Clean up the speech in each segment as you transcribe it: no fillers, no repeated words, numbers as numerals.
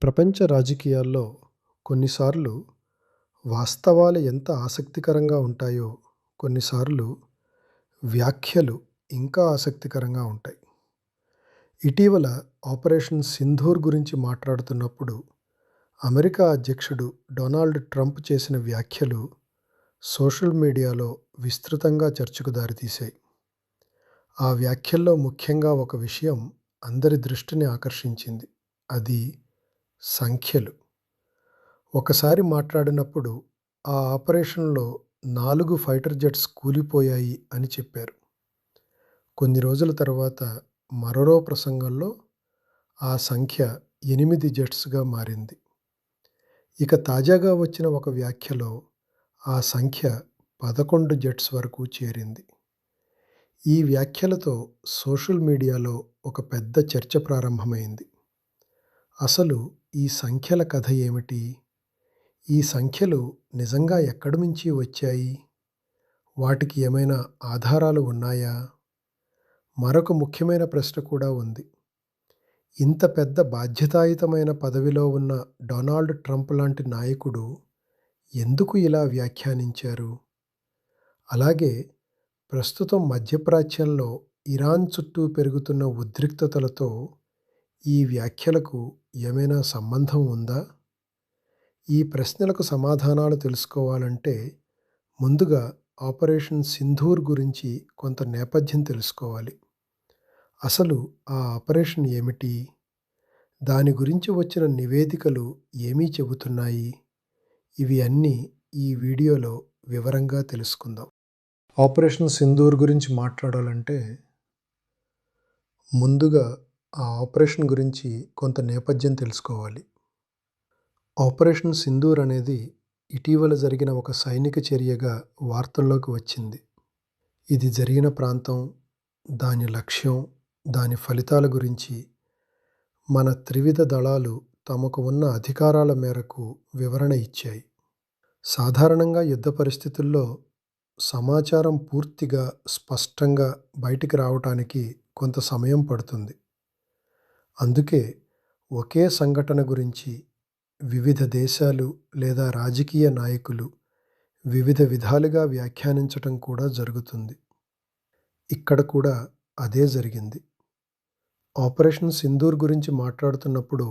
ప్రపంచ రాజకీయాల్లో కొన్నిసార్లు వాస్తవాలు ఎంత ఆసక్తికరంగా ఉంటాయో, కొన్నిసార్లు వ్యాఖ్యలు ఇంకా ఆసక్తికరంగా ఉంటాయి. ఇటీవల ఆపరేషన్ సింధూర్ గురించి మాట్లాడుతున్నప్పుడు అమెరికా అధ్యక్షుడు డొనాల్డ్ ట్రంప్ చేసిన వ్యాఖ్యలు సోషల్ మీడియాలో విస్తృతంగా చర్చకు దారితీశాయి. ఆ వ్యాఖ్యల్లో ముఖ్యంగా ఒక విషయం అందరి దృష్టిని ఆకర్షించింది. అది సంఖ్యలు. ఒకసారి మాట్లాడినప్పుడు ఆ ఆపరేషన్‌లో 4 ఫైటర్ జెట్స్ కూలిపోయాయి అని చెప్పారు. కొన్ని రోజుల తర్వాత మరో ప్రసంగంలో ఆ సంఖ్య 8 జెట్స్‌గా మారింది. ఇక తాజాగా వచ్చిన ఒక వ్యాఖ్యలో ఆ సంఖ్య 11 జెట్స్ వరకు చేరింది. ఈ వ్యాఖ్యలతో సోషల్ మీడియాలో ఒక పెద్ద చర్చ ప్రారంభమైంది. అసలు ఈ సంఖ్యల కథ ఏమిటి? ఈ సంఖ్యలు నిజంగా ఎక్కడి నుంచి వచ్చాయి? వాటికి ఏమైనా ఆధారాలు ఉన్నాయా? మరొక ముఖ్యమైన ప్రశ్న కూడా ఉంది. ఇంత పెద్ద బాధ్యతాయుతమైన పదవిలో ఉన్న డొనాల్డ్ ట్రంప్ లాంటి నాయకుడు ఎందుకు ఇలా వ్యాఖ్యానించారు? అలాగే ప్రస్తుతం మధ్యప్రాచ్యంలో ఇరాన్ చుట్టూ పెరుగుతున్న ఉద్రిక్తతలతో ఈ వ్యాఖ్యలకు ఏమైనా సంబంధం ఉందా? ఈ ప్రశ్నలకు సమాధానాలు తెలుసుకోవాలంటే ముందుగా ఆపరేషన్ సింధూర్ గురించి కొంత నేపథ్యం తెలుసుకోవాలి. అసలు ఆ ఆపరేషన్ ఏమిటి? దాని గురించి వచ్చిన నివేదికలు ఏమీ చెబుతున్నాయి? ఇవి అన్నీ ఈ వీడియోలో వివరంగా తెలుసుకుందాం. ఆపరేషన్ సింధూర్ గురించి మాట్లాడాలంటే ముందుగా ఆ ఆపరేషన్ గురించి కొంత నేపథ్యం తెలుసుకోవాలి. ఆపరేషన్ సింధూర్ అనేది ఇటీవల జరిగిన ఒక సైనిక చర్యగా వార్తల్లోకి వచ్చింది. ఇది జరిగిన ప్రాంతం, దాని లక్ష్యం, దాని ఫలితాల గురించి మన త్రివిధ దళాలు తమకు ఉన్న అధికారాల మేరకు వివరణ ఇచ్చాయి. సాధారణంగా యుద్ధ పరిస్థితుల్లో సమాచారం పూర్తిగా స్పష్టంగా బయటికి రావటానికి కొంత సమయం పడుతుంది. అందుకే ఒకే సంఘటన గురించి వివిధ దేశాలు లేదా రాజకీయ నాయకులు వివిధ విధాలుగా వ్యాఖ్యానించటం కూడా జరుగుతుంది. ఇక్కడ కూడా అదే జరిగింది. ఆపరేషన్ సింధూర్ గురించి మాట్లాడుతున్నప్పుడు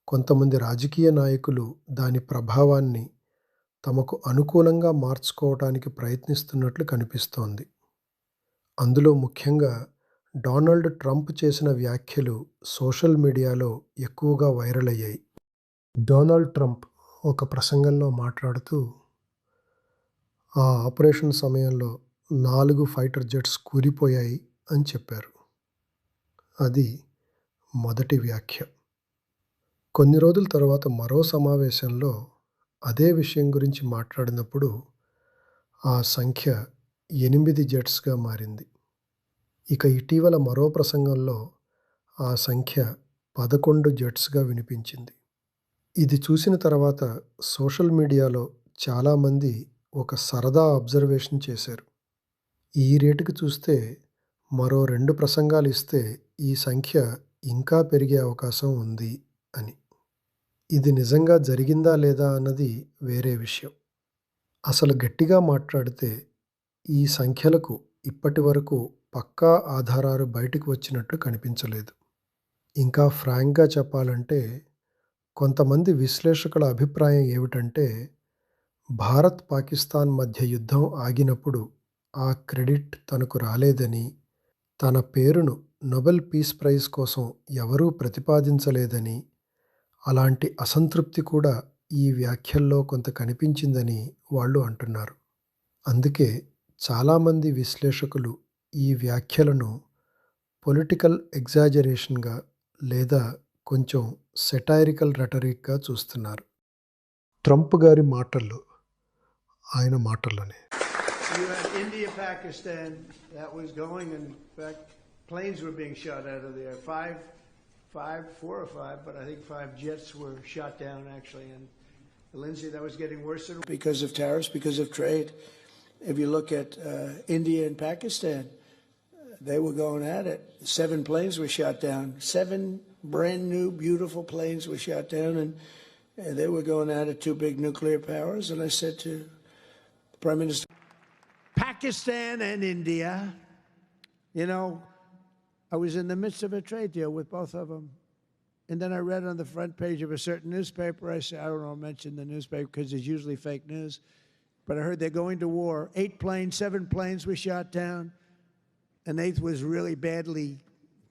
కొంతమంది రాజకీయ నాయకులు దాని ప్రభావాన్ని తమకు అనుకూలంగా మార్చుకోవటానికి ప్రయత్నిస్తున్నట్లు కనిపిస్తోంది. అందులో ముఖ్యంగా డొనాల్డ్ ట్రంప్ చేసిన వ్యాఖ్యలు సోషల్ మీడియాలో ఎక్కువగా వైరల్ అయ్యాయి. డొనాల్డ్ ట్రంప్ ఒక ప్రసంగంలో మాట్లాడుతూ ఆ ఆపరేషన్ సమయంలో 4 ఫైటర్ జెట్స్ కూలిపోయాయి అని చెప్పారు. అది మొదటి వ్యాఖ్య. కొన్ని రోజుల తర్వాత మరో సమావేశంలో అదే విషయం గురించి మాట్లాడినప్పుడు ఆ సంఖ్య 8 జెట్స్‌గా మారింది. ఇక ఇటీవల మరో ప్రసంగంలో ఆ సంఖ్య 11 జెట్స్‌గా వినిపించింది. ఇది చూసిన తర్వాత సోషల్ మీడియాలో చాలామంది ఒక సరదా అబ్జర్వేషన్ చేశారు. ఈ రేటుకి చూస్తే మరో 2 ప్రసంగాలు ఇస్తే ఈ సంఖ్య ఇంకా పెరిగే అవకాశం ఉంది అని. ఇది నిజంగా జరిగిందా లేదా అన్నది వేరే విషయం. అసలు గట్టిగా మాట్లాడితే ఈ సంఖ్యలకు ఇప్పటి వరకు పక్కా ఆధారాలు బయటకు వచ్చినట్లు కనిపించలేదు. ఇంకా ఫ్రాంక్‌గా చెప్పాలంటే కొంతమంది విశ్లేషకుల అభిప్రాయం ఏమిటంటే భారత్, పాకిస్తాన్ మధ్య యుద్ధం ఆగినప్పుడు ఆ క్రెడిట్ తనకు రాలేదని, తన పేరును నోబెల్ పీస్ ప్రైజ్ కోసం ఎవరూ ప్రతిపాదించలేదని, అలాంటి అసంతృప్తి కూడా ఈ వ్యాఖ్యల్లో కొంత కనిపించిందని వాళ్ళు అంటున్నారు. అందుకే చాలామంది విశ్లేషకులు ఈ వ్యాఖ్యలను పొలిటికల్ ఎగ్జాజరేషన్‌గా లేదా కొంచెం సెటైరికల్ రెటరిక్‌గా చూస్తున్నారు. ట్రంప్ గారి మాటల్లో ఆయన మాటల్లోనే. You had India, Pakistan, that was going, and in fact, planes were being shot out of there. Four or five, but I think 5 jets were shot down actually. And Lindsay, that was getting worse because of tariffs, because of trade. If you look at India and Pakistan, they were going at it. 7 planes were shot down. 7 brand new, beautiful planes were shot down, and they were going out of two big nuclear powers. And I said to the Prime Minister, Pakistan and India, you know, I was in the midst of a trade deal with both of them. And then I read on the front page of a certain newspaper, I said, I don't know, mention the newspaper because it's usually fake news. But I heard they're going to war. 7 planes were shot down. An 8th was really badly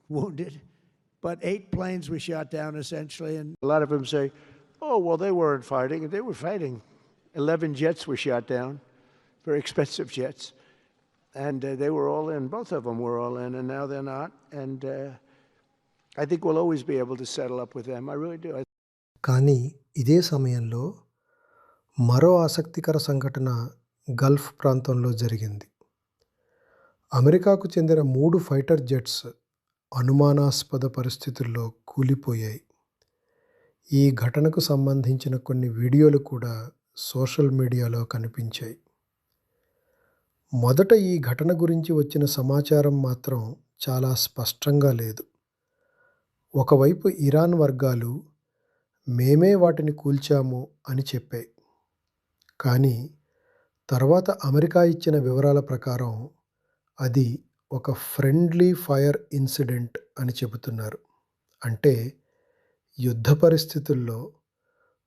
wounded. But 8 planes were shot down, essentially. And a lot of them say, oh, well, they weren't fighting. They were fighting. 11 jets were shot down, very expensive jets. And they were all in. Both of them were all in, and now they're not. And I think we'll always be able to settle up with them. I really do. కానీ ఇదే సమయంలో మరో ఆసక్తికర సంఘటన Gulf ప్రాంతంలో జరిగింది. అమెరికాకు చెందిన 3 ఫైటర్ జెట్స్ అనుమానాస్పద పరిస్థితుల్లో కూలిపోయాయి. ఈ ఘటనకు సంబంధించిన కొన్ని వీడియోలు కూడా సోషల్ మీడియాలో కనిపించాయి. మొదట ఈ ఘటన గురించి వచ్చిన సమాచారం మాత్రం చాలా స్పష్టంగా లేదు. ఒకవైపు ఇరాన్ వర్గాలు మేమే వాటిని కూల్చాము అని చెప్పాయి. కానీ తర్వాత అమెరికా ఇచ్చిన వివరాల ప్రకారం అది ఒక ఫ్రెండ్లీ ఫైర్ ఇన్సిడెంట్ అని చెబుతున్నారు. అంటే యుద్ధ పరిస్థితుల్లో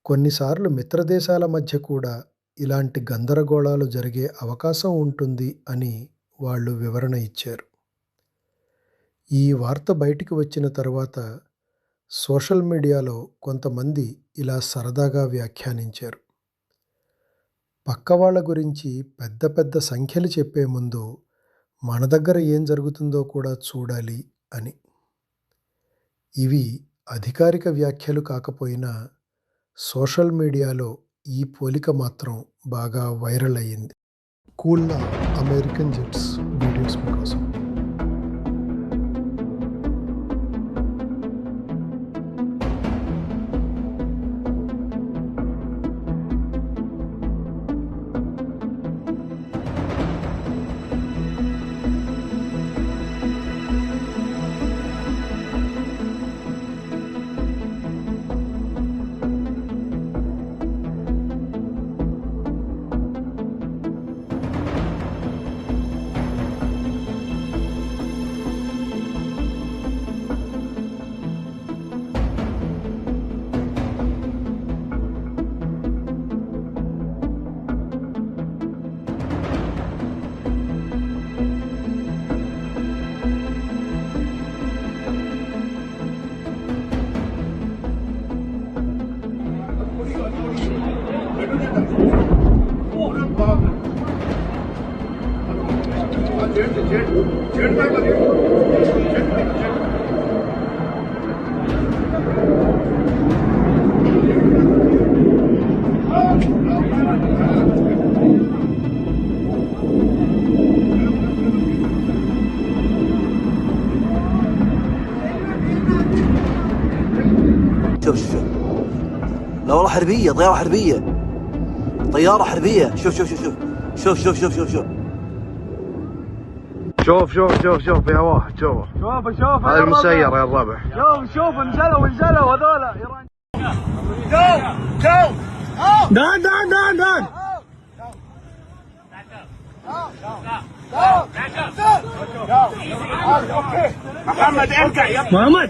కొన్నిసార్లు మిత్రదేశాల మధ్య కూడా ఇలాంటి గందరగోళాలు జరిగే అవకాశం ఉంటుంది అని వాళ్ళు వివరణ ఇచ్చారు. ఈ వార్త బయటికి వచ్చిన తర్వాత సోషల్ మీడియాలో కొంతమంది ఇలా సరదాగా వ్యాఖ్యానించారు. పక్క వాళ్ళ గురించి పెద్ద పెద్ద సంఖ్యలు చెప్పే ముందు మన దగ్గర ఏం జరుగుతుందో కూడా చూడాలి అని. ఇవి అధికారిక వ్యాఖ్యలు కాకపోయినా సోషల్ మీడియాలో ఈ పోలిక మాత్రం బాగా వైరల్ అయ్యింది. కూల్న అమెరికన్ జెట్స్ వీడియోస్ మీకోసం. شوف شوف شوف لا والله حربية طيارة حربية طيارة حربية شوف شوف شوف شوف شوف شوف شوف شوف شوف شوف شوف شوف في واحد شوف شوف هذا المسير يا الربع شوف انزلوا هذول ايران دان محمد ارجع يا محمد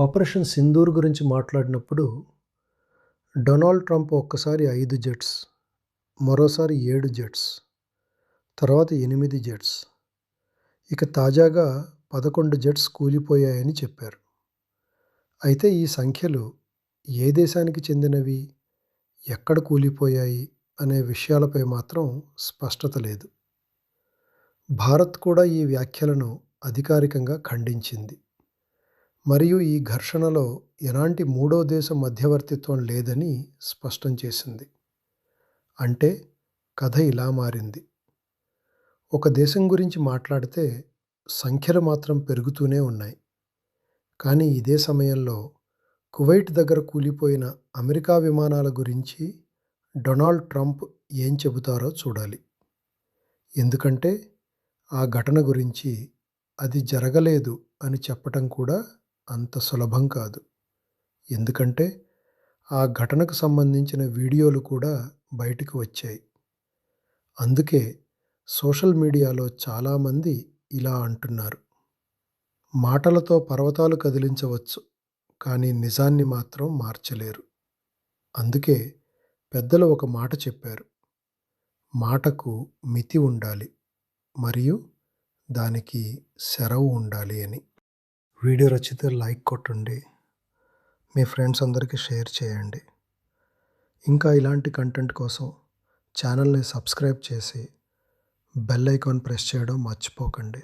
ఆపరేషన్ సింధూర్ గురించి మాట్లాడినప్పుడు డొనాల్డ్ ట్రంప్ ఒక్కసారి 5 జెట్స్, మరోసారి 7 జెట్స్, తర్వాత 8 జెట్స్, ఇక తాజాగా 11 జెట్స్ కూలిపోయాయని చెప్పారు. అయితే ఈ సంఖ్యలు ఏ దేశానికి చెందినవి, ఎక్కడ కూలిపోయాయి అనే విషయాలపై మాత్రం స్పష్టత లేదు. భారత్ కూడా ఈ వ్యాఖ్యలను అధికారికంగా ఖండించింది మరియు ఈ ఘర్షణలో ఎలాంటి మూడో దేశం మధ్యవర్తిత్వం లేదని స్పష్టం చేసింది. అంటే కథ ఇలా మారింది. ఒక దేశం గురించి మాట్లాడితే సంఖ్యలు మాత్రం పెరుగుతూనే ఉన్నాయి. కానీ ఇదే సమయంలో కువైట్ దగ్గర కూలిపోయిన అమెరికా విమానాల గురించి డొనాల్డ్ ట్రంప్ ఏం చెబుతారో చూడాలి. ఎందుకంటే ఆ ఘటన గురించి అది జరగలేదు అని చెప్పటం కూడా అంత సులభం కాదు. ఎందుకంటే ఆ ఘటనకు సంబంధించిన వీడియోలు కూడా బయటకు వచ్చాయి. అందుకే సోషల్ మీడియాలో చాలామంది ఇలా అంటున్నారు. మాటలతో పర్వతాలు కదిలించవచ్చు, కానీ నిజాన్ని మాత్రం మార్చలేరు. అందుకే పెద్దలు ఒక మాట చెప్పారు. మాటకు మితి ఉండాలి మరియు దానికి సెరవు ఉండాలి అని. వీడియో నచ్చితే లైక్ కొట్టండి. మీ ఫ్రెండ్స్ అందరికీ షేర్ చేయండి. ఇంకా ఇలాంటి కంటెంట్ కోసం ఛానల్ని సబ్స్క్రైబ్ చేసి బెల్ ఐకాన్ ప్రెస్ చేయడం మర్చిపోకండి.